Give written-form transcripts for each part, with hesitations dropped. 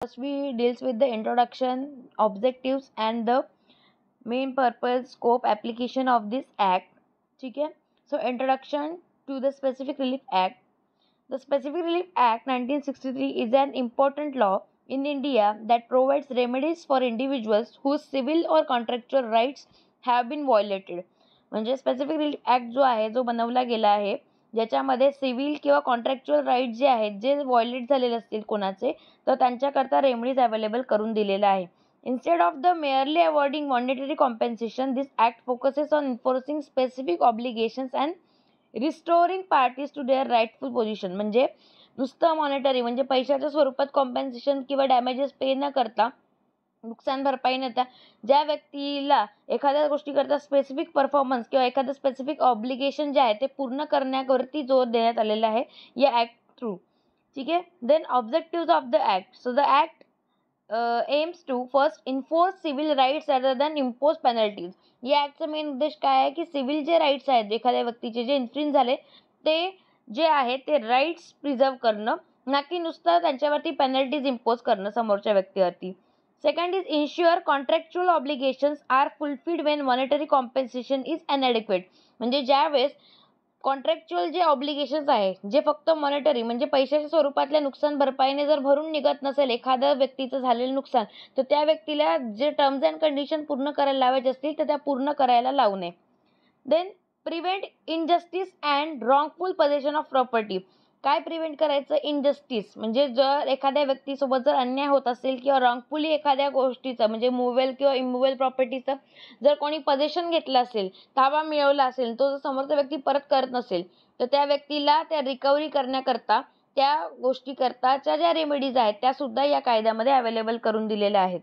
First we deals with the introduction, objectives and the main purpose, scope, application of this act. ठीक है. So introduction to the Specific Relief Act. The Specific Relief Act 1963 is an important law in India that provides remedies for individuals whose civil or contractual rights have been violated. म्हणजे specific relief act जो आहे, जो बनवला गेला आहे, ज्याच्यामध्ये civil किंवा contractual right जे आहेत, जे व्हायोलेट झालेले असतील कोणाचे, तर त्यांच्याकरता रेमेडीज अवेलेबल करून दिलेला आहे. Instead of the merely awarding monetary compensation, this act focuses on enforcing specific obligations and restoring parties to their rightful position. म्हणजे नुसतं मॉनिटरी म्हणजे पैशाच्या स्वरूपात कॉम्पेन्सेशन किंवा डॅमेजेस पे न करता, नुकसान भरपाई न देता, ज्या व्यक्तीला एखाद्या गोष्टीकरता स्पेसिफिक परफॉर्मन्स किंवा एखादं स्पेसिफिक ऑब्लिगेशन जे आहे ते पूर्ण करण्यावरती जोर देण्यात आलेला आहे या ॲक्ट थ्रू. ठीक आहे. Then objective of the act. So the act aims to first enforce civil rights rather than impose penalties. या ॲक्टचा मेन उद्देश काय आहे की सिव्हिल जे राईट्स आहेत एखाद्या व्यक्तीचे जे इन्फ्रिंज झाले ते जे आहे ते राईट्स प्रिझर्व करणं, ना की नुसतं त्यांच्यावरती पेनल्टीज इम्पोज करणं समोरच्या व्यक्तीवरती. Second is ensure contractual obligations are fulfilled when monetary compensation is inadequate. म्हणजे ज्यावेळेस कॉन्ट्रॅक्च्युअल जे ऑब्लिगेशन्स आहे, जे फक्त मॉनिटरी म्हणजे पैशाच्या स्वरूपातल्या नुकसान भरपाईने जर भरून निघत नसेल एखाद्या व्यक्तीचं झालेलं नुकसान, तर त्या व्यक्तीला जे टर्म्स अँड कंडिशन पूर्ण करायला लावायचे असतील तर त्या पूर्ण करायला लावू नये. Then prevent injustice and wrongful possession of property. काय प्रिव्हेंट करायचं? इनजस्टिस म्हणजे जर एखाद्या व्यक्तीसोबत जर अन्याय होत असेल किंवा रॉंगफुली एखाद्या गोष्टीचं म्हणजे मुव्हेबल किंवा इमूव्हेबल प्रॉपर्टीचं जर कोणी पोझेशन घेतलं असेल, ताबा मिळवला असेल, तो जर समोरचा व्यक्ती परत करत नसेल, तर त्या व्यक्तीला त्या रिकव्हरी करण्याकरता त्या गोष्टीकरताच्या ज्या रेमेडीज आहेत त्या सुद्धा या कायद्यामध्ये अवेलेबल करून दिलेल्या आहेत.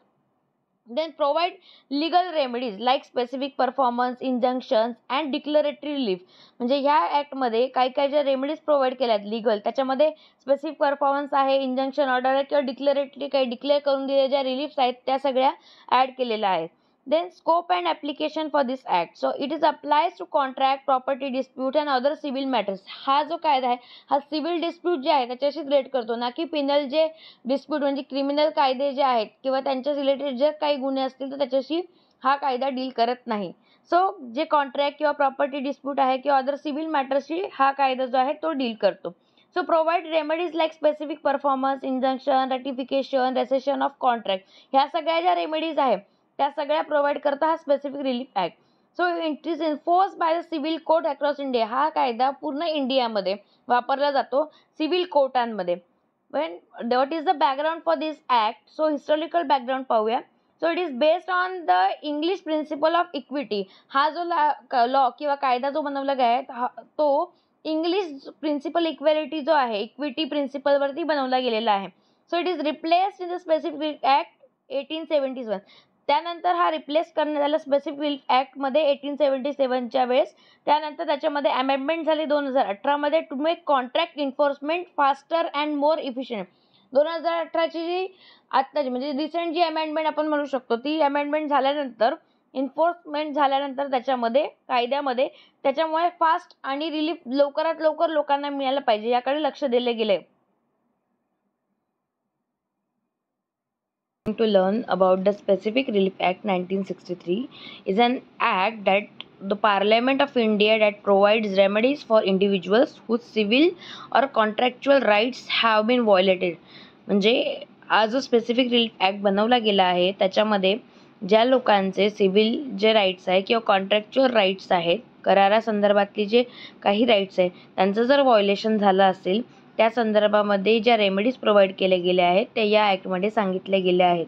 Then provide legal remedies like specific performance, injunctions and declaratory relief. म्हणजे ह्या ॲक्टमध्ये काही काही ज्या रेमेडीज प्रोव्हाइड केल्या आहेत लीगल, त्याच्यामध्ये स्पेसिफिक परफॉर्मन्स आहे, इंजंक्शन ऑर्डर आहे किंवा डिक्लेरेटरी काही डिक्लेअर करून दिलेल्या ज्या रिलीफ्स आहेत त्या सगळ्या ॲड केलेल्या आहेत. Then scope and application for this act. So it is applies to contract, property dispute and other civil matters. हा जो कायदा आहे हा सिव्हिल डिस्प्यूट जे आहे त्याच्याशी रिलेट करतो, ना की पिनल जे डिस्प्यूट म्हणजे क्रिमिनल कायदे जे आहेत किंवा त्यांच्या रिलेटेड जे काही गुन्हे असतील तर त्याच्याशी हा कायदा डील करत नाही. सो जे कॉन्ट्रॅक्ट किंवा प्रॉपर्टी डिस्प्यूट आहे किंवा अदर सिव्हिल मॅटर्सशी हा कायदा जो आहे तो डील करतो. So provide remedies like specific performance, injunction, ratification, rescission of contract. ह्या सगळ्या ज्या रेमेडीज आहेत त्या सगळ्या प्रोव्हाइड करता हा specific relief act. So it is enforce by the civil court across India. हा कायदा पूर्ण इंडियामध्ये वापरला जातो civil कोर्टांमध्ये. What is the background for this act? So historical background पाहूया. So it is based on the English principle of equity. हा जो law किंवा कायदा जो बनवला गेला आहे तो इंग्लिश प्रिन्सिपल इक्वॅलिटी जो आहे, इक्विटी प्रिन्सिपलवरती बनवला गेलेला आहे. So it is replaced in the specific act 1871. त्यानंतर हा रिप्लेस करण्यात आला स्पेसिफिक रिलीफ ॲक्टमध्ये 1877च्या वेळेस. त्यानंतर त्याच्यामध्ये अमेंडमेंट झाली 2018 मध्ये to make contract enforcement faster and more efficient. 2018ची जी आत्ताची म्हणजे रिसेंट जी अमेंडमेंट आपण म्हणू शकतो ती अमेंडमेंट झाल्यानंतर एन्फोर्समेंट झाल्यानंतर त्याच्यामध्ये कायद्यामध्ये त्याच्यामुळे फास्ट आणि रिलीफ लवकरात लवकर लोकांना मिळायला पाहिजे याकडे लक्ष दिले गेले. To learn about the Specific Relief Act 1963 is an act that the Parliament of India that provides remedies for individuals whose civil or contractual rights have been violated. म्हणजे हा जो स्पेसिफिक रिलीफ ॲक्ट बनवला गेला आहे त्याच्यामध्ये ज्या लोकांचे civil जे राईट्स आहे किंवा कॉन्ट्रॅक्च्युअल राईट्स आहेत, करारासंदर्भातली जे काही राईट्स आहेत त्यांचं जर व्हायोलेशन झालं असेल त्या संदर्भामध्ये ज्या रेमेडीज प्रोव्हाइड केल्या गेल्या आहेत त्या या ॲक्टमध्ये सांगितल्या गेल्या आहेत.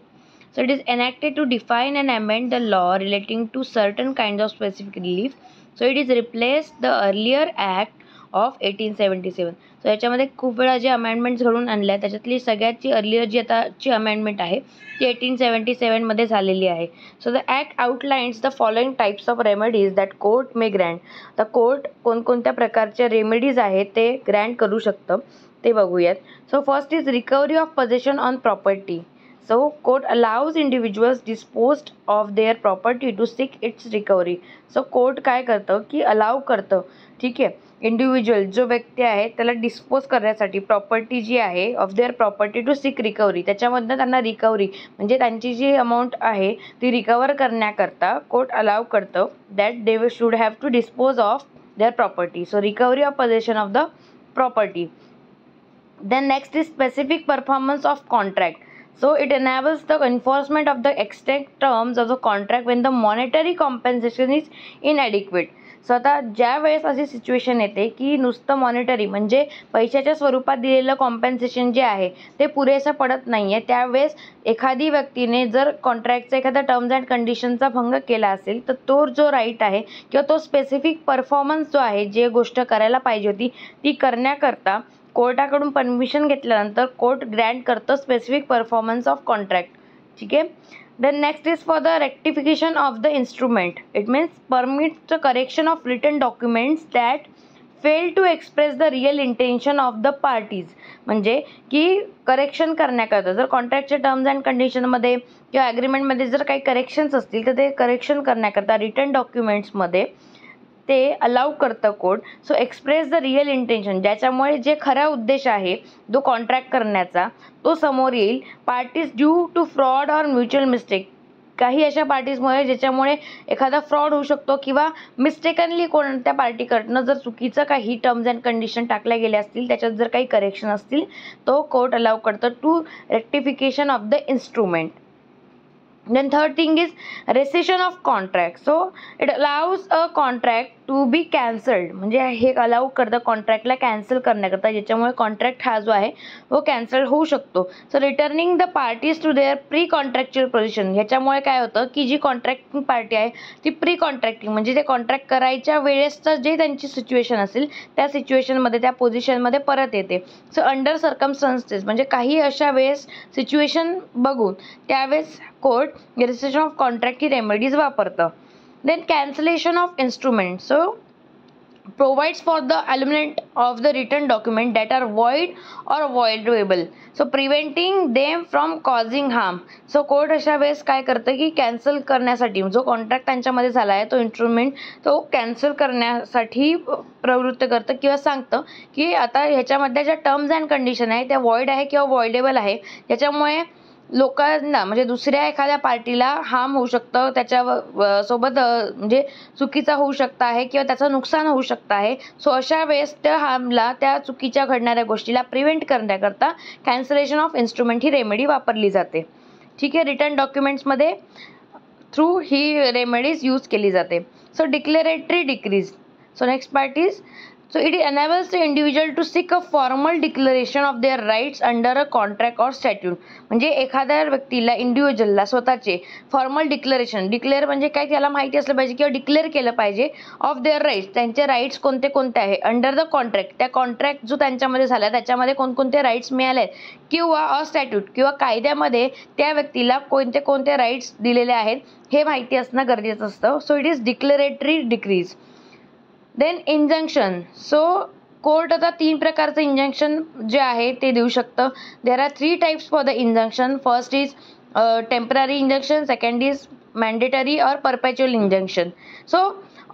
So it is enacted to define and amend the law relating to certain kind of specific relief. So it is replace the earlier act of 1877. So याच्यामध्ये खूप वेळा जे अमेंडमेंट्स घडून आणल्या त्याच्यातली सगळ्याची अर्लियर जी आताची अमेंडमेंट आहे ती 1877 मध्ये झालेली आहे. So the act outlines the following types of remedies that court may grant. The court कोणकोणत्या प्रकारच्या रेमेडीज आहेत ते ग्रँट करू शकतं ते बघूयात. So first is recovery of possession on property. So court allows individuals disposed of their property to seek its recovery. So court काय करतं की अलाव करतं, ठीक आहे, इंडिव्हिज्युअल जो व्यक्ती आहे त्याला डिस्पोज करण्यासाठी प्रॉपर्टी जी आहे of their property to seek recovery, त्याच्यामधनं त्यांना रिकव्हरी म्हणजे त्यांची जी अमाऊंट आहे ती रिकवर करण्याकरता कोर्ट अलाव करतं that they should have to dispose of their property. So recovery of possession of the property. Then next is specific performance of contract. So it enables the enforcement of the extant terms of the contract when the monetary compensation is inadequate. So आता ज्या वेळेस अशी situation येते की नुसतं monetary म्हणजे पैशाच्या स्वरूपात दिलेलं कॉम्पेन्सेशन जे आहे ते पुरेसं पडत नाही आहे, त्यावेळेस एखादी व्यक्तीने जर कॉन्ट्रॅक्टचा एखादा टर्म्स अँड कंडिशनचा भंग केला असेल तर तो जो राईट आहे किंवा तो स्पेसिफिक परफॉर्मन्स जो आहे जे गोष्ट करायला पाहिजे होती ती करण्याकरता कोर्टाकडून परमिशन घेतल्यानंतर कोर्ट ग्रँट करतं स्पेसिफिक परफॉर्मन्स ऑफ कॉन्ट्रॅक्ट. ठीक आहे. Then next is for the rectification of the instrument. It means permit the correction of written documents that fail to express the real intention of the parties. म्हणजे की correction करण्याकरता जर कॉन्ट्रॅक्टच्या terms and कंडिशनमध्ये किंवा ॲग्रीमेंटमध्ये जर काही करेक्शन्स असतील तर ते करेक्शन करण्याकरता रिटन डॉक्युमेंट्समध्ये ते अलाव करतं court. So express the real intention ज्याच्यामुळे जे खरा उद्देश आहे जो कॉन्ट्रॅक्ट करण्याचा तो समोर येईल. Parties due to fraud or mutual mistake. काही अशा पार्टीजमुळे ज्याच्यामुळे एखादा फ्रॉड होऊ शकतो किंवा मिस्टेकनली कोणत्या पार्टीकडनं जर चुकीचं काही टर्म्स अँड कंडिशन टाकल्या गेल्या असतील त्याच्यात जर काही करेक्शन असतील तो कोर्ट अलाव करतं to rectification of the instrument. Then third thing is rescission of contract. So it allows a contract to be cancelled. म्हणजे हे अलाउ करतं कॉन्ट्रॅक्टला कॅन्सल करण्याकरता ज्याच्यामुळे कॉन्ट्रॅक्ट हा जो आहे तो कॅन्सल होऊ शकतो. So returning the parties to their pre contractual position. ह्याच्यामुळे काय होतं की जी कॉन्ट्रॅक्टिंग पार्टी आहे ती प्री कॉन्ट्रॅक्टिंग म्हणजे ते कॉन्ट्रॅक्ट करायच्या वेळेसचं जे त्यांची सिच्युएशन असेल त्या सिच्युएशनमध्ये त्या पोझिशनमध्ये परत येते. सो अंडर सर्कमस्टन्सेस म्हणजे काही अशा वेळेस सिच्युएशन बघून त्यावेळेस कोर्ट रेसिशन ऑफ कॉन्ट्रॅक्ट ही रेमेडीज वापरतं. Then cancellation of instrument. So provides for the elimination of the written document that are void or voidable, so preventing them from causing harm. So court अशा वेळेस काय करतं की cancel करण्यासाठी जो contract त्यांच्यामध्ये झाला आहे तो इन्स्ट्रुमेंट तो कॅन्सल करण्यासाठी प्रवृत्त करतं किंवा सांगतं की आता ह्याच्यामधल्या ज्या टर्म्स अँड कंडिशन आहे त्या वॉइड आहे किंवा वॉइडेबल आहे त्याच्यामुळे लोकांना म्हणजे दुसऱ्या एखाद्या पार्टीला हार्म होऊ शकतं त्याच्या सोबत म्हणजे चुकीचा होऊ शकतं आहे किंवा त्याचं नुकसान होऊ शकतं आहे. सो अशा वेळेस त्या हार्मला त्या चुकीच्या घडणाऱ्या गोष्टीला प्रिव्हेंट करण्याकरता cancellation of instrument he remedy वापरली जाते. ठीक आहे. रिटर्न डॉक्युमेंट्समध्ये थ्रू ही रेमेडीज यूज केली जाते. So declaratory decrease. So next part is so it enables the individual to seek a formal declaration of their rights under a contract or statute. म्हणजे एखाद्या व्यक्तीला इंडिव्हिज्युअलला स्वतःचे फॉर्मल डिक्लेअर म्हणजे काय त्याला माहिती असलं पाहिजे किंवा डिक्लेअर केलं पाहिजे ऑफ देअर राईट्स. त्यांचे राईट्स कोणते कोणते आहे अंडर द कॉन्ट्रॅक्ट. त्या कॉन्ट्रॅक्ट जो त्यांच्यामध्ये झाला त्याच्यामध्ये कोणकोणते राईट्स मिळाले आहेत किंवा अ स्टॅट्यूट किंवा कायद्यामध्ये त्या व्यक्तीला कोणते कोणते राईट्स दिलेले आहेत हे माहिती असणं गरजेचं असतं. So it is declaratory decrees. Then injunction. So court आता 3 प्रकारचं इंजंक्शन जे आहे ते देऊ शकतं. There are 3 types for the injunction. First is temporary injunction, second is mandatory or perpetual injunction. So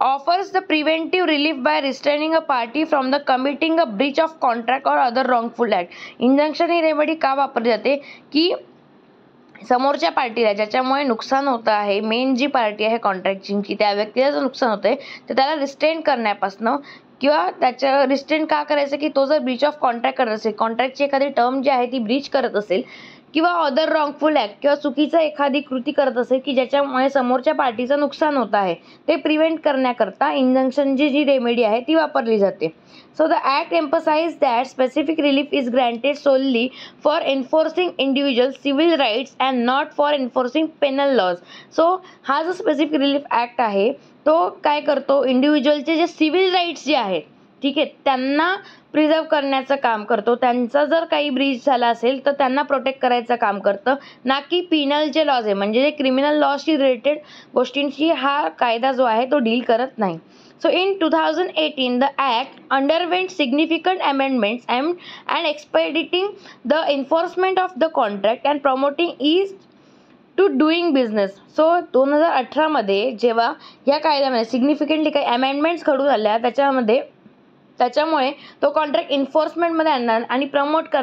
offers the preventive relief by restraining a party from the committing a breach of contract or other wrongful act. Injunction he remedy का वापरली जाते की समोरच्या पार्टीला ज्याच्यामुळे नुकसान होतं आहे मेन जी पार्टी आहे कॉन्ट्रॅक्टची त्या व्यक्तीला जर नुकसान होतं आहे तर त्याला रिस्ट्रेन करण्यापासनं किंवा त्याच्या रिस्ट्रेन का करायचं की तो जर ब्रीच ऑफ कॉन्ट्रॅक्ट करत असेल कॉन्ट्रॅक्टची एखादी टर्म जी आहे ती ब्रीच करत असेल किंवा अदर रॉंगफुल ॲक्ट किंवा चुकीचं एखादी कृती करत असेल की ज्याच्यामुळे समोरच्या पार्टीचं नुकसान होतं आहे ते प्रिव्हेंट करण्याकरता इंजंक्शनची जी रेमेडी आहे ती वापरली जाते. So the act emphasizes that specific relief is granted solely for enforcing individual civil rights and not for enforcing penal laws. So हा जो स्पेसिफिक रिलीफ ॲक्ट आहे तो काय करतो इंडिव्हिज्युअलचे जे सिव्हिल राईट्स जे आहेत ठीक आहे त्यांना प्रिझर्व करण्याचं काम करतो. त्यांचा जर काही ब्रीच झाला असेल तर त्यांना प्रोटेक्ट करायचं काम करतं ना की पिनल जे लॉज आहे म्हणजे जे क्रिमिनल लॉजशी रिलेटेड गोष्टींशी हा कायदा जो आहे तो डील करत नाही. So in 2018, the Act underwent significant amendments and expediting the enforcement of the contract and promoting ease to doing business. So 2018 मध्ये जेव्हा या कायद्यामध्ये सिग्निफिकंटली काही अमेंडमेंट्स घडून आल्या त्याच्यामध्ये त्याच्यामुळे तो कॉन्ट्रॅक्ट एन्फोर्समेंटमध्ये आणणार आणि प्रमोट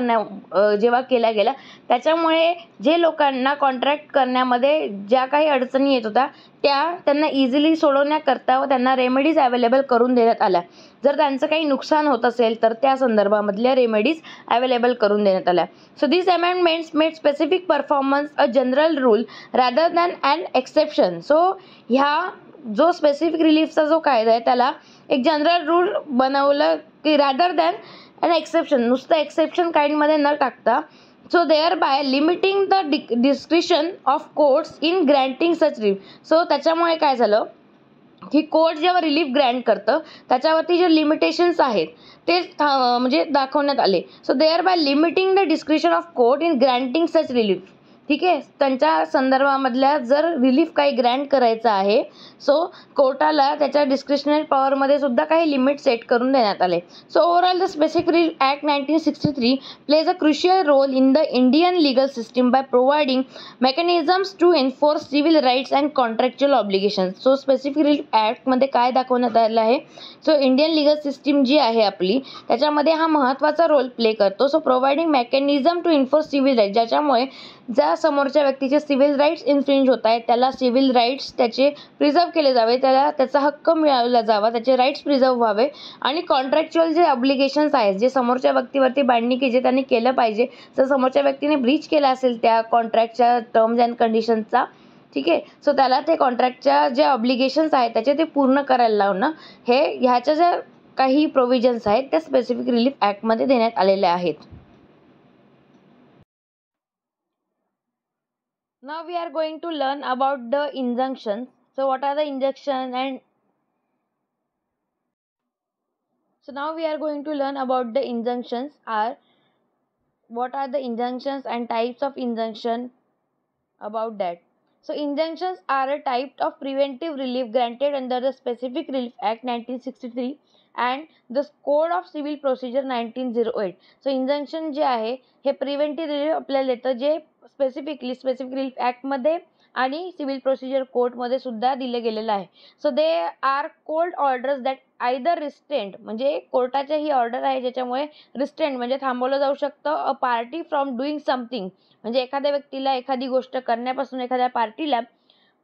जेव्हा केला गेला त्याच्यामुळे जे लोकांना कॉन्ट्रॅक्ट करण्यामध्ये ज्या काही अडचणी येत होत्या त्यांना इझिली सोडवण्याकरता व त्यांना रेमेडीज अवेलेबल करून देण्यात आल्या. जर त्यांचं काही नुकसान होत असेल तर त्या संदर्भामधल्या रेमेडीज अवेलेबल करून देण्यात आल्या. So this amendments made specific performance a general rule rather than an exception. So ह्या जो स्पेसिफिक रिलीफचा जो कायदा आहे त्याला एक जनरल रूल बनवलं की रॅदर दॅन ॲन एक्सेप्शन, नुसतं एक्सेप्शन काइंडमध्ये न टाकता. So thereby limiting the discretion of courts in granting such relief. So त्याच्यामुळे काय झालं की कोर्ट जेव्हा रिलीफ ग्रँट करतं त्याच्यावरती जे लिमिटेशन्स आहेत ते म्हणजे दाखवण्यात आले. So thereby limiting the discretion of court in granting such relief. ठीक आहे, त्यांच्या संदर्भामधल्या जर रिलीफ काही ग्रँट करायचा आहे सो कोर्टाला त्याच्या डिस्क्रिशनरी पॉवरमध्ये सुद्धा काही लिमिट सेट करून देण्यात आले. So overall the specific relief act 1963 plays a crucial role in the Indian legal system by providing mechanisms to enforce civil rights and contractual obligations. So specific relief ॲक्टमध्ये काय दाखवण्यात आलेलं आहे, सो इंडियन लीगल सिस्टीम जी आहे आपली त्याच्यामध्ये हा महत्त्वाचा रोल प्ले करतो. So providing mechanism to enforce civil rights, ज्याच्यामुळे ज्या समोरच्या व्यक्तीचे सिव्हिल राईट्स इन्फ्रिंज होत आहेत त्याला सिव्हिल राईट्स त्याचे प्रिझर्व केले जावे, त्याला त्याचा हक्क मिळवला जावा, त्याचे राईट्स प्रिझर्व व्हावे आणि कॉन्ट्रॅक्च्युअल जे ऑब्लिगेशन्स आहेत जे समोरच्या व्यक्तीवरती बांधणी की जे त्यांनी केलं पाहिजे, जर समोरच्या व्यक्तीने ब्रीच केला असेल त्या कॉन्ट्रॅक्टच्या टर्म्स अँड कंडिशन्सचा, ठीक आहे, सो त्याला ते कॉन्ट्रॅक्टच्या जे ऑब्लिगेशन्स आहेत त्याचे ते पूर्ण करायला लावणं, हे ह्याच्या ज्या काही प्रोव्हिजन्स आहेत त्या स्पेसिफिक रिलीफ ॲक्टमध्ये देण्यात आलेल्या आहेत. Now we are going to learn about the injunctions. So what are the injunctions and so now we are going to learn about the injunctions are what are the injunctions and types of injunction about that. So injunctions are a type of preventive relief granted under the Specific Relief Act 1963 and the Code of Civil Procedure 1908. So injunction जे आहे हे preventive relief आपल्याला देतं जे specific relief ॲक्टमध्ये आणि civil procedure कोर्टमध्ये सुद्धा दिलं गेलेलं आहे. So they are court orders that either restraint, म्हणजे कोर्टाच्या ही ऑर्डर आहे ज्याच्यामुळे रिस्ट्रेंट म्हणजे थांबवलं जाऊ शकतं a party from doing something, म्हणजे एखाद्या व्यक्तीला एखादी गोष्ट करण्यापासून एखाद्या पार्टीला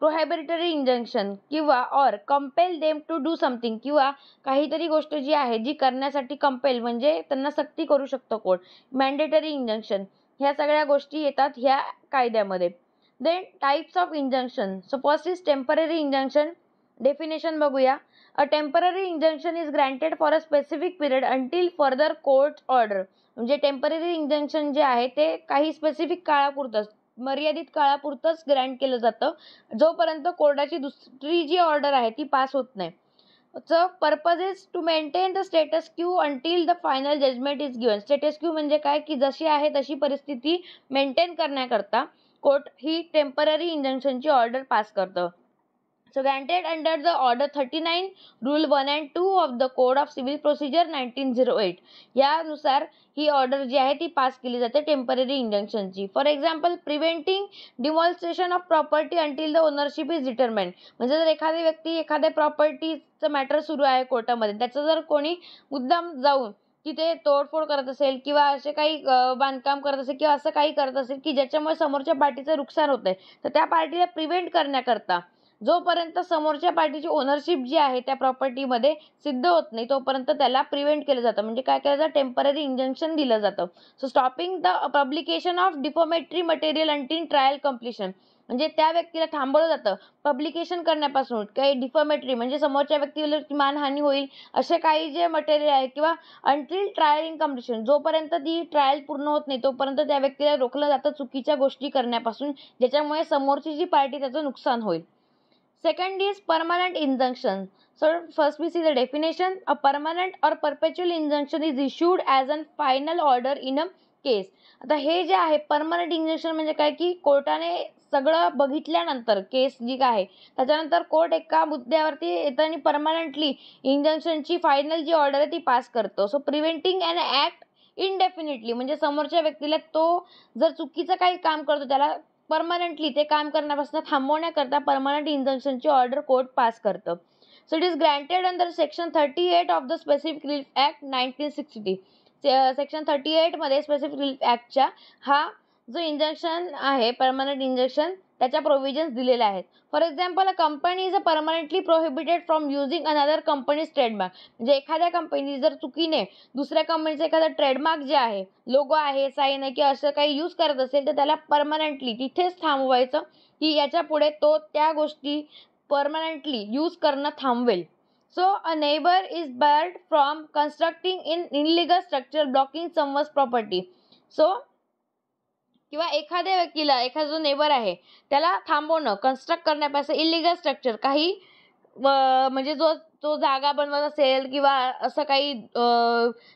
प्रोहिबिटरी इंजंक्शन किंवा or compel them to do something, किंवा काहीतरी गोष्ट जी आहे जी करण्यासाठी कंपेल म्हणजे त्यांना सक्ती करू शकतो कोर्ट. मॅन्डेटरी इंजंक्शन ह्या सगळ्या गोष्टी येतात ह्या कायद्यामध्ये. Then types of injunction. So first is temporary injunction. Definition बघूया. A temporary injunction is granted for a specific period until further court order. म्हणजे टेम्पररी इंजंक्शन जे आहे ते काही स्पेसिफिक काळापुरतंच, मर्यादित काळापुरतंच ग्रँट केलं जातं जोपर्यंत कोर्टाची दुसरी जी ऑर्डर आहे ती पास होत नाही. च purpose is to maintain the status quo until the final judgment is given. Status quo म्हणजे काय की जशी आहे तशी परिस्थिती मेंटेन करण्याकरता कोर्ट ही टेम्पररी इंजंक्शनची ऑर्डर पास करतं. So granted under the Order 39, Rule 1 and 2 of the Code of Civil Procedure 1908. यानुसार ही ऑर्डर जी आहे ती पास केली जाते टेम्पररी इंजंक्शनची. For example preventing demonstration of property until the ownership is determined. म्हणजे जर एखादी व्यक्ती एखाद्या प्रॉपर्टीचं मॅटर सुरू आहे कोर्टामध्ये, त्याचं जर कोणी मुद्दाम जाऊन तिथे तोडफोड करत असेल किंवा असे काही बांधकाम करत असेल किंवा असं काही करत असेल की ज्याच्यामुळे समोरच्या पार्टीचं नुकसान होत आहे, तर त्या पार्टीला प्रिव्हेंट करण्याकरता जोपर्यंत समोरच्या पार्टीची ओनरशिप जी आहे त्या प्रॉपर्टीमध्ये सिद्ध होत नाही तोपर्यंत त्याला प्रिव्हेंट केलं जातं, म्हणजे काय केलं जातं, टेम्पररी इंजंक्शन दिलं जातं. So stopping the publication of defamatory material until trial completion. म्हणजे त्या व्यक्तीला थांबवलं जातं पब्लिकेशन करण्यापासून. काही डिफॉमेटरी म्हणजे समोरच्या व्यक्तीला मानहानी होईल असे काही जे मटेरियल आहे किंवा अंटिल ट्रायल इन कम्प्लिशन, जोपर्यंत ती ट्रायल पूर्ण होत नाही तोपर्यंत त्या व्यक्तीला रोखलं जातं चुकीच्या गोष्टी करण्यापासून ज्याच्यामुळे समोरची जी पार्टी त्याचं नुकसान होईल. Second is permanent injunction. So first we see the definition. A permanent or perpetual injunction is issued as a final order in a case. आता हे जे आहे परमनंट इंजंक्शन म्हणजे काय की कोर्टाने सगळं बघितल्यानंतर केस जी काय आहे त्याच्यानंतर कोर्ट एका मुद्द्यावरती येताना परमनंटली इंजंक्शनची फायनल जी ऑर्डर आहे ती पास करतो. सो प्रिव्हेंटिंग अन ॲक्ट इनडेफिनेटली म्हणजे समोरच्या व्यक्तीला तो जर चुकीचं काही काम करतो त्याला परमनंटली ते काम करण्यापासून थांबवण्याकरता परमनंट इंजंक्शनची ऑर्डर कोर्ट पास करतं. So it is granted under section 38 of the Specific Relief Act 1960. Section 38 मध्ये स्पेसिफिक रिलीफ ॲक्टच्या हा जो इंजंक्शन आहे परमनंट इंजंक्शन त्याच्या प्रोव्हिजन्स दिलेले आहेत. For example, a company is permanently prohibited from using another companies trademark. म्हणजे एखाद्या कंपनी जर चुकीने दुसऱ्या कंपनीचं एखादा ट्रेडमार्क जे आहे, लोगो आहे, साईन आहे किंवा असं काही यूज करत असेल तर त्याला परमनंटली तिथेच थांबवायचं की याच्या पुढे तो त्या गोष्टी परमनंटली यूज करणं थांबवेल. So a neighbor is barred from constructing in illegal structure blocking someone's property. So किंवा एखाद्या व्यक्तीला, एखादा जो नेबर आहे त्याला थांबवणं, कन्स्ट्रक्ट करण्यापासून इलिगल स्ट्रक्चर काही म्हणजे जो जागा बनवत असेल किंवा असं काही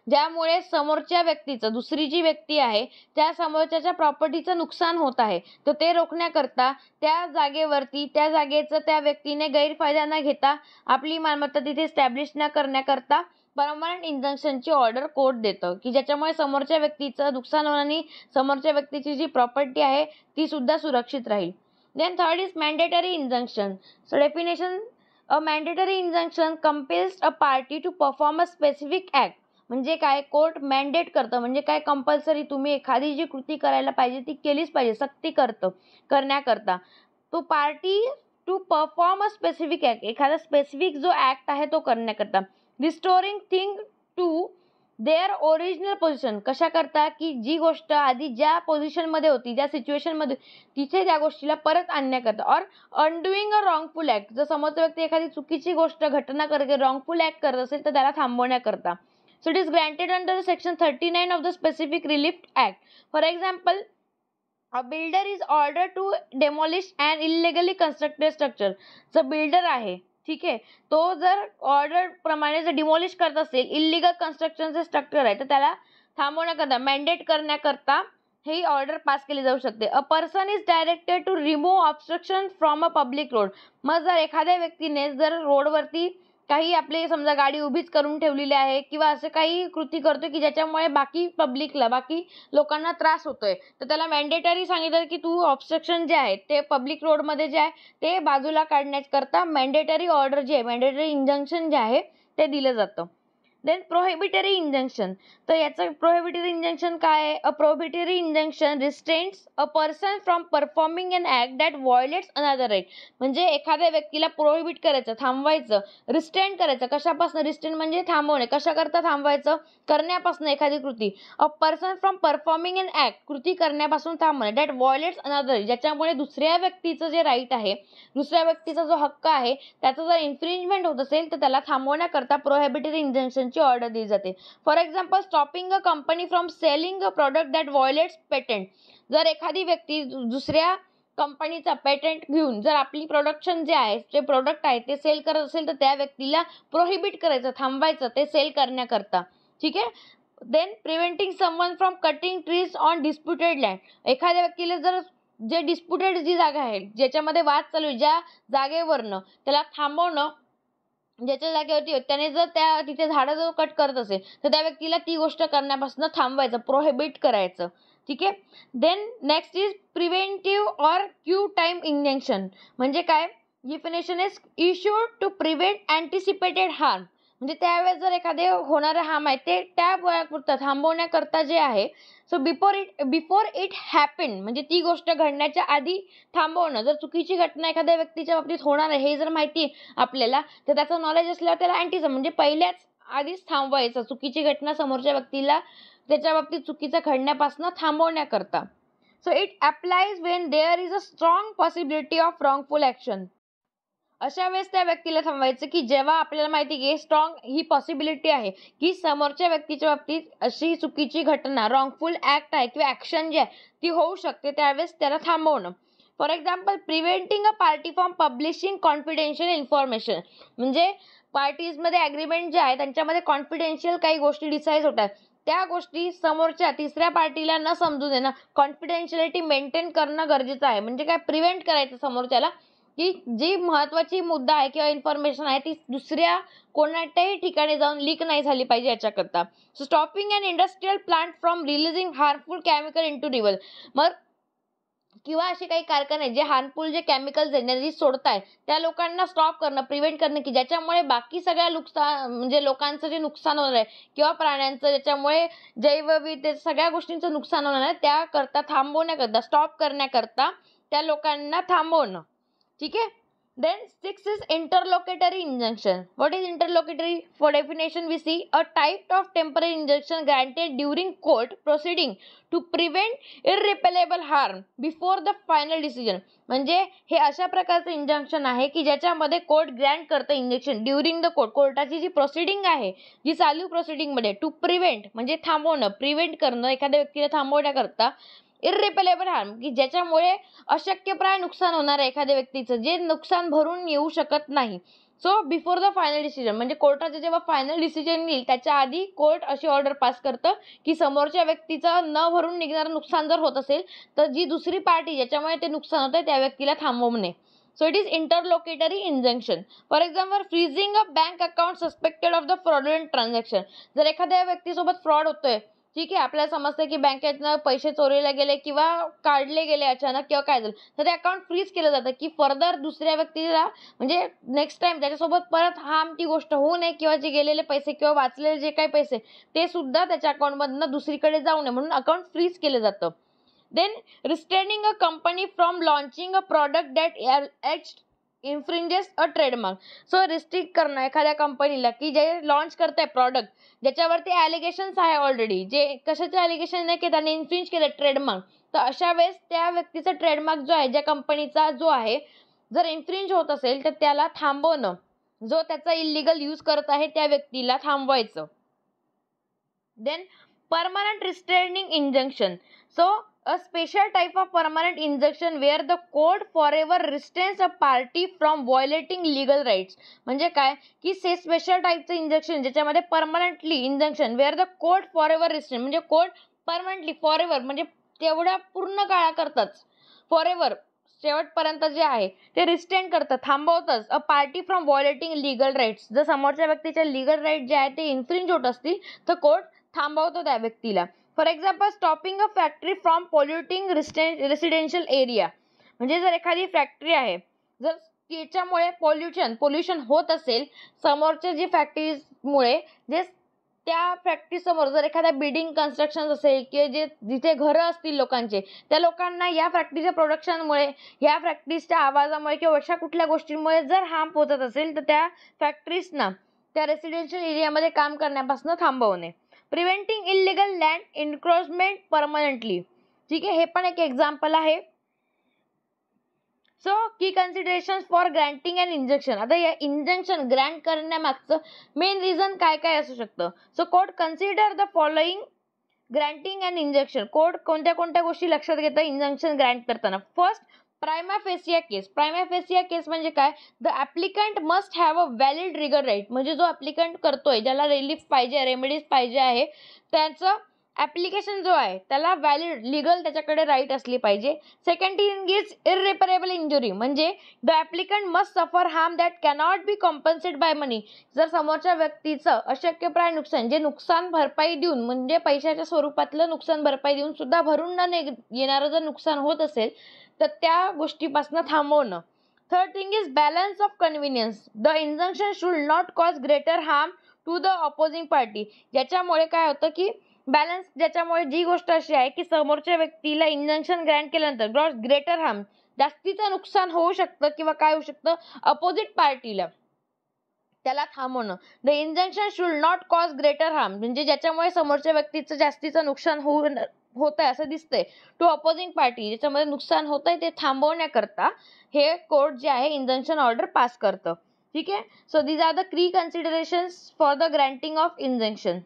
ज्यामुळे समोरच्या व्यक्तीचं, दुसरी जी व्यक्ती आहे त्या समोरच्याच्या प्रॉपर्टीचं नुकसान होत आहे, तर ते रोखण्याकरता त्या जागेवरती त्या जागेचं त्या व्यक्तीने गैरफायदा न घेता आपली मालमत्ता तिथे एस्टॅब्लिश न करण्याकरता परमनंट इंजंक्शनची ऑर्डर कोर्ट देतं की ज्याच्यामुळे समोरच्या व्यक्तीचं नुकसान होणार नाही, समोरच्या व्यक्तीची जी प्रॉपर्टी आहे ती सुद्धा सुरक्षित राहील. Then third is mandatory injunction. So definition, a mandatory injunction compels a party to perform a specific act. म्हणजे काय, कोर्ट मॅन्डेट करतं, म्हणजे काय कंपल्सरी तुम्ही एखादी जी कृती करायला पाहिजे ती केलीच पाहिजे, सक्ती करतं करण्याकरता. तो party to perform a specific act, एखादा स्पेसिफिक जो ॲक्ट आहे तो करण्याकरता. Restoring thing to their original position. कशा करता की जी गोष्ट आधी ज्या पोझिशनमध्ये होती, ज्या सिच्युएशनमध्ये, तिथे त्या गोष्टीला परत आणण्याकरता. Or अनडुईंग a रॉंगफुल act. जर समोरचा व्यक्ती एखादी चुकीची गोष्ट, घटना करते, रॉंगफुल ॲक्ट करत असेल तर त्याला थांबवण्याकरता. So it is granted under section 39 of the specific relief act. For example, a builder is order to demolish and illegally constructed structure. जर बिल्डर आहे, ठीक आहे, तो जर ऑर्डर प्रमाणे जर डिमॉलिश करत असेल, इलिगल कन्स्ट्रक्शनचे स्ट्रक्चर आहे, तर त्याला थांबवण्याकरता, मॅन्डेट करण्याकरता ही ऑर्डर पास केली जाऊ शकते. A person is directed to remove obstruction from a public road. मग जर एखाद्या व्यक्तीने जर रोडवरती काही आपले समजा गाडी उभीच करून ठेवलेली आहे किंवा असं काही कृती करतो की ज्याच्यामुळे बाकी पब्लिकला, बाकी लोकांना त्रास होतोय, तर त्याला मॅन्डेटरी सांगितलं की तू ऑब्स्ट्रक्शन जे आहे ते पब्लिक रोडमध्ये जे आहे ते बाजूला काढण्याकरता मॅन्डेटरी ऑर्डर जे आहे, मॅन्डेटरी इंजंक्शन जे आहे ते दिलं जातं. Then prohibitory injunction. तर याचं प्रोहिबिटरी इंजंक्शन काय आहे? A prohibitory injunction restrains a person from performing an act that violates another right. म्हणजे एखाद्या व्यक्तीला प्रोहिबिट करायचं, थांबवायचं, रिस्ट्रेन करायचं. कशापासून रिस्ट्रेन म्हणजे थांबवणे. कशाकरता थांबवायचं? करण्यापासून एखादी कृती. A person from performing an act, कृती करण्यापासून थांबवणे, दॅट व्हायोलेट्स अनदर, ज्याच्यामुळे दुसऱ्या व्यक्तीचं जे राईट आहे, दुसऱ्या व्यक्तीचा जो हक्क आहे त्याचं जर इन्फ्रिंजमेंट होत असेल तर त्याला थांबवण्याकरता प्रोहिबिटरी इंजंक्शनची ऑर्डर दिली जाते. For example, stopping a company from selling a product that violates patent. जर एखादी व्यक्ती दुसऱ्या कंपनीचा पेटंट घेऊन जर आपली प्रोडक्शन जे आहे, जे प्रोडक्ट आहे ते सेल करत असेल तर त्या व्यक्तीला प्रोहिबिट करायचं, थांबवायचं ते सेल करण्याकरता. ठीक आहे. Then preventing someone from cutting trees on disputed land. एखाद्या व्यक्तीला जर जे डिस्प्युटेड जी जागा आहे, ज्याच्यामध्ये वाद चालू आहे, ज्या जागेवरनं त्याला थांबवणं, ज्याच्या जागेवरती त्याने जर त्या तिथे झाडं जर कट करत असेल तर त्या व्यक्तीला ती गोष्ट करण्यापासून थांबवायचं, प्रोहिबिट करायचं. ठीक आहे. Then next is preventive or quia timet injunction. म्हणजे काय? Definition is issued to prevent anticipated harm. म्हणजे त्यावेळेस जर एखादे होणारे हार्म आहे ते त्या वेळापुरता थांबवण्याकरता जे आहे. सो बिफोर इट हॅपन, म्हणजे ती गोष्ट घडण्याच्या आधी थांबवणं. जर चुकीची घटना एखाद्या व्यक्तीच्या बाबतीत होणार आहे हे जर माहिती आपल्याला, तर त्याचं नॉलेज असल्यावर त्याला अँटिसम म्हणजे पहिल्याच आधीच थांबवायचं, चुकीची घटना समोरच्या व्यक्तीला त्याच्या बाबतीत चुकीचं घडण्यापासून थांबवण्याकरता. So it applies when there is a strong possibility of wrongful action. अशा वेळेस त्या व्यक्तीला थांबवायचं की जेव्हा आपल्याला माहिती की स्ट्रॉंग ही पॉसिबिलिटी आहे की समोरच्या व्यक्तीच्या बाबतीत अशी चुकीची घटना, रॉंगफुल ॲक्ट आहे किंवा ॲक्शन जे आहे ती होऊ शकते, त्यावेळेस त्याला थांबवणं. For example, preventing a party from publishing confidential information. म्हणजे पार्टीजमध्ये ॲग्रीमेंट जे आहे त्यांच्यामध्ये कॉन्फिडेन्शियल काही गोष्टी डिसाईड होतात, त्या गोष्टी समोरच्या तिसऱ्या पार्टीला न समजू देणं, कॉन्फिडेन्शियलिटी मेंटेन करणं गरजेचं आहे. म्हणजे काय? प्रिव्हेंट करायचं समोरच्याला की जी महत्त्वाची मुद्दा आहे किंवा इन्फॉर्मेशन आहे ती दुसऱ्या कोणत्याही ठिकाणी जाऊन लीक नाही झाली पाहिजे याच्याकरता. So stopping an industrial plant from releasing harmful chemical into river. मग किंवा असे काही कारखाने जे हार्मफुल जे केमिकल्स एनर्जी सोडताय त्या लोकांना स्टॉप करणं, प्रिव्हेंट करणं, की ज्याच्यामुळे बाकी सगळ्या म्हणजे लोकांचं जे नुकसान होणार आहे किंवा प्राण्यांचं, ज्याच्यामुळे जैवविविधते सगळ्या गोष्टींचं नुकसान होणार आहे, त्याकरता थांबवण्याकरता, स्टॉप करण्याकरता त्या लोकांना थांबवणं. ठीक आहे. Then 6 is interlocutory injunction. What is interlocutory? For definition we see a type of temporary injunction granted during court proceeding to prevent irreparable harm before the final decision. म्हणजे हे अशा प्रकारचं इंजंक्शन आहे की ज्याच्यामध्ये कोर्ट ग्रँट करतं injection during the court, कोर्टाची जी प्रोसिडिंग आहे, जी चालू प्रोसिडिंग मध्ये, टू प्रिव्हेंट म्हणजे थांबवणं, प्रिव्हेंट करणं, एखाद्या व्यक्तीला थांबवण्याकरता, इररिपेलेबल हार्म की ज्याच्यामुळे अशक्यप्राय नुकसान होणार आहे एखाद्या व्यक्तीचं, जे नुकसान भरून येऊ शकत नाही. So before the final decision म्हणजे कोर्टाचं जेव्हा फायनल डिसिजन येईल त्याच्या आधी कोर्ट अशी ऑर्डर पास करतं की समोरच्या व्यक्तीचं न भरून निघणारं नुकसान जर होत असेल तर जी दुसरी पार्टी ज्याच्यामुळे ते नुकसान होतं त्या व्यक्तीला थांबवणे. So it is interlocutory injunction. For example freezing a bank account suspected of the fraudulent transaction. जर एखाद्या व्यक्तीसोबत फ्रॉड होतोय, ठीक आहे, आपल्याला समजतं की बँकेतनं पैसे चोरीला गेले किंवा काढले गेले अचानक किंवा काय झालं, तर ते अकाउंट फ्रीज केलं जातं की फर्दर दुसऱ्या व्यक्तीला म्हणजे नेक्स्ट टाइम त्याच्यासोबत परत ती गोष्ट होऊ नये किंवा जे गेलेले पैसे किंवा वाचलेले जे काही पैसे ते सुद्धा त्याच्या अकाउंटमधनं दुसरीकडे जाऊ नये म्हणून अकाउंट फ्रीज केलं जातं. Then restraining a company from launching a product that infringes a trademark. So restrict करणं एखाद्या कंपनीला की जे लॉन्च करताय प्रॉडक्ट ज्याच्यावरती ॲलिगेशन्स आहे ऑलरेडी, जे कशाचे ॲलिगेशन नाही की त्याने इन्फ्रिंज केलं ट्रेडमार्क, तर अशा वेळेस त्या व्यक्तीचा ट्रेडमार्क जो आहे, ज्या कंपनीचा जो आहे, जर इन्फ्रिंज होत असेल तर त्याला थांबवणं, जो त्याचा इलिगल यूज करत आहे त्या व्यक्तीला थांबवायचं. Then permanent restraining injunction. So a special type of permanent injunction where the court forever restrains a party from violating legal rights. म्हणजे काय की स्पेशल टाईपचं इंजंक्शन ज्याच्यामध्ये permanently injunction where the court forever restrain म्हणजे court permanently forever म्हणजे तेवढ्या पूर्ण काळाकरताच forever शेवटपर्यंत जे आहे ते रिस्ट्रेन करतं, थांबवतंच a party from violating legal rights. जर समोरच्या व्यक्तीचे लिगल राईट जे आहे ते इन्फ्रिंज होत असतील तर कोर्ट थांबवतो त्या व्यक्तीला. For example stopping a factory from polluting residential area. म्हणजे जर एखादी फॅक्टरी आहे, जर त्याच्यामुळे पोल्युशन होत असेल समोरच्या जी फॅक्टरीमुळे, जे त्या फॅक्टरी समोर जर एखाद्या बिल्डिंग कन्स्ट्रक्शन असेल किंवा जे जिथे घरं असतील लोकांचे, त्या लोकांना या फॅक्टरीच्या प्रोडक्शनमुळे, या फॅक्टरीच्या आवाजामुळे किंवा अशा कुठल्या गोष्टींमुळे जर हार्म पोहोचत असेल तर त्या फॅक्टरीजना त्या रेसिडेन्शियल एरियामध्ये काम करण्यापासून थांबवणे. Preventing illegal land encroachment permanently. ठीक आहे, हे पण एक एक्झाम्पल आहे. So key considerations for granting and injunction. आता या इंजंक्शन ग्रँट करण्यामागचं मेन रिझन काय काय असू शकतं. So court consider the following granting and injunction. Court कोणत्या कोणत्या गोष्टी लक्षात घेतं इंजंक्शन ग्रँट करताना. First, prima facie case. Prima facie case म्हणजे काय, the applicant must have a valid legal right. म्हणजे जो ॲप्लिकंट करतोय, ज्याला रिलीफ पाहिजे, रेमेडीज पाहिजे आहे, त्याचं ॲप्लिकेशन जो आहे त्याला व्हॅलिड लीगल त्याच्याकडे राईट असली पाहिजे. Second thing is irreparable injury. म्हणजे the applicant must suffer harm that cannot be compensate by money. जर समोरच्या व्यक्तीचं अशक्यप्राय नुकसान, जे नुकसान भरपाई देऊन म्हणजे पैशाच्या स्वरूपातलं नुकसान भरपाई देऊन सुद्धा भरून न येणारं जर नुकसान होत असेल तर त्या गोष्टीपासून थांबवणं. Third thing is balance of convenience. The injunction should not cause greater harm to the opposing party. ज्याच्यामुळे काय होतं की बॅलन्स, ज्याच्यामुळे जी गोष्ट अशी आहे की समोरच्या व्यक्तीला इंजंक्शन ग्रँट केल्यानंतर ग्रेटर हार्म, जास्तीचं नुकसान होऊ शकतं किंवा काय होऊ शकतं अपोजिट पार्टीला, त्याला थांबवणं. The injunction should not cause greater harm म्हणजे ज्याच्यामुळे समोरच्या व्यक्तीचं जास्तीचं नुकसान होत आहे असं दिसतंय टू अपोजिंग पार्टी, ज्याच्यामध्ये नुकसान होत आहे ते थांबवण्याकरता हे कोर्ट जे आहे इंजंक्शन ऑर्डर पास करतं. ठीक आहे. So these are the 3 considerations for the granting of injunction.